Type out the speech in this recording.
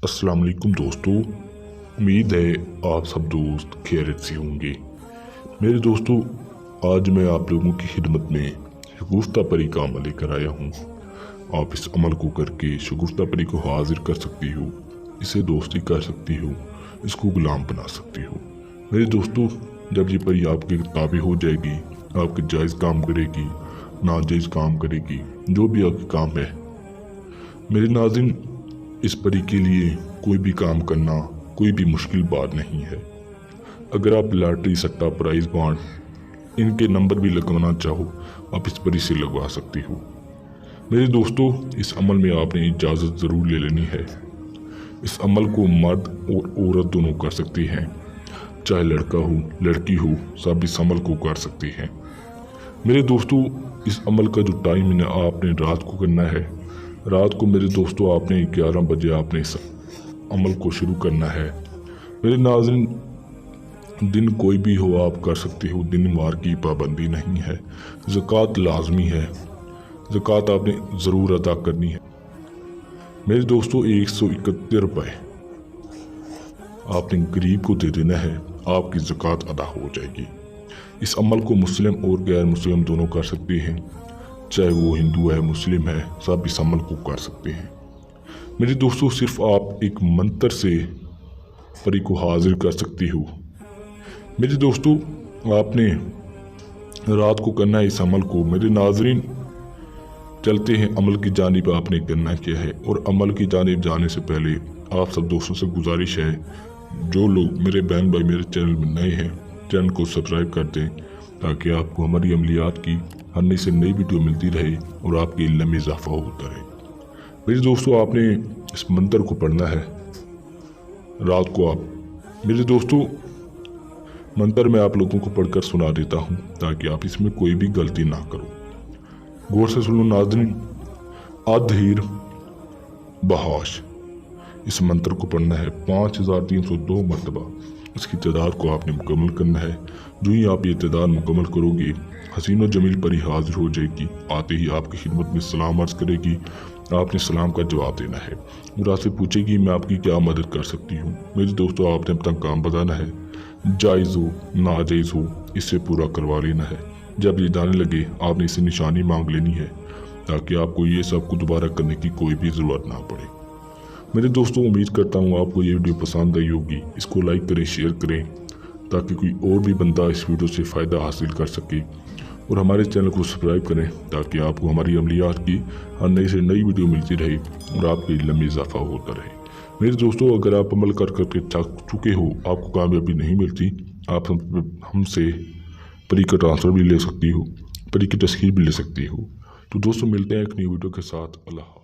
अस्सलाम वालेकुम दोस्तों, उम्मीद है आप सब दोस्त खैरियत से होंगे। मेरे दोस्तों, आज मैं आप लोगों की खिदमत में शगुफ्ता परी का अमल लेकर आया हूँ। आप इस अमल को करके शगुफ्ता परी को हाजिर कर सकती हो, इसे दोस्ती कर सकती हो, इसको गुलाम बना सकती हो। मेरे दोस्तों, जब ये परी आपके ताबे हो जाएगी, आपके जायज़ काम करेगी, नाजायज़ काम करेगी, जो भी आपके काम है, मेरे नाज़रीन, इस परी के लिए कोई भी काम करना कोई भी मुश्किल बात नहीं है। अगर आप लॉटरी, सट्टा, प्राइज बॉन्ड इनके नंबर भी लगवाना चाहो, आप इस परी से लगवा सकती हो। मेरे दोस्तों, इस अमल में आपने इजाज़त ज़रूर ले लेनी है। इस अमल को मर्द और औरत दोनों कर सकते हैं, चाहे लड़का हो लड़की हो, सब इस अमल को कर सकते हैं। मेरे दोस्तों, इस अमल का जो टाइम है आपने रात को करना है। रात को मेरे दोस्तों आपने 11 बजे आपने इस अमल को शुरू करना है। मेरे नाज़रीन, दिन कोई भी हो आप कर सकते हो, दिन वार की पाबंदी नहीं है। ज़कात लाजमी है, ज़कात आपने ज़रूर अदा करनी है। मेरे दोस्तों, 131 रुपये आपने गरीब को दे देना है, आपकी ज़कात अदा हो जाएगी। इस अमल को मुस्लिम और गैर मुस्लिम दोनों कर सकते हैं, चाहे वो हिंदू है मुस्लिम है, सब इस अमल को कर सकते हैं। मेरे दोस्तों, सिर्फ आप एक मंत्र से परी को हाजिर कर सकती हो। मेरे दोस्तों, आपने रात को करना है इस अमल को। मेरे नाजरीन, चलते हैं अमल की जानिब। आपने करना क्या है, और अमल की जानिब जाने से पहले आप सब दोस्तों से गुजारिश है, जो लोग मेरे बहन भाई मेरे चैनल में नए हैं, चैनल को सब्सक्राइब कर दें, ताकि आपको हमारी अमलियात की हर नई से नई वीडियो मिलती रहे और आपके इल्म में इजाफा होता रहे। मेरे दोस्तों, आपने इस मंत्र को पढ़ना है रात को। आप मेरे दोस्तों, मंत्र मैं आप लोगों को पढ़कर सुना देता हूँ, ताकि आप इसमें कोई भी गलती ना करो। गौर से सुनो नाज़रीन। अधीर बहाश, इस मंत्र को पढ़ना है 5302 मरतबा। इसकी तादाद को आपने मुकम्मल करना है। जो ही आप ये तादाद मुकम्मल करोगे, हसीन और जमील परी हाजिर हो जाएगी। आते ही आपकी खिदमत में सलाम अर्ज़ करेगी, आपने सलाम का जवाब देना है और आपसे पूछेगी मैं आपकी क्या मदद कर सकती हूँ। मेरे दोस्तों, आपने अपना काम बताना है, जायज़ हो नाजायज़ हो, इससे पूरा करवा लेना है। जब ये जाने लगे, आपने इसे निशानी मांग लेनी है, ताकि आपको ये सब को दोबारा करने की कोई भी ज़रूरत ना पड़े। मेरे दोस्तों, उम्मीद करता हूँ आपको ये वीडियो पसंद आई होगी। इसको लाइक करें, शेयर करें, ताकि कोई और भी बंदा इस वीडियो से फ़ायदा हासिल कर सके, और हमारे चैनल को सब्सक्राइब करें, ताकि आपको हमारी अमलियात की हर नई से नई वीडियो मिलती रहे और आपके इल्म में इजाफा होता रहे। मेरे दोस्तों, अगर आप अमल कर करके थक चुके हो, आपको कामयाबी नहीं मिलती, आप हमसे परी का ट्रांसफ़र भी ले सकती हो, परी की तस्वीर भी ले सकती हो। तो दोस्तों, मिलते हैं एक नई वीडियो के साथ। अल्लाह।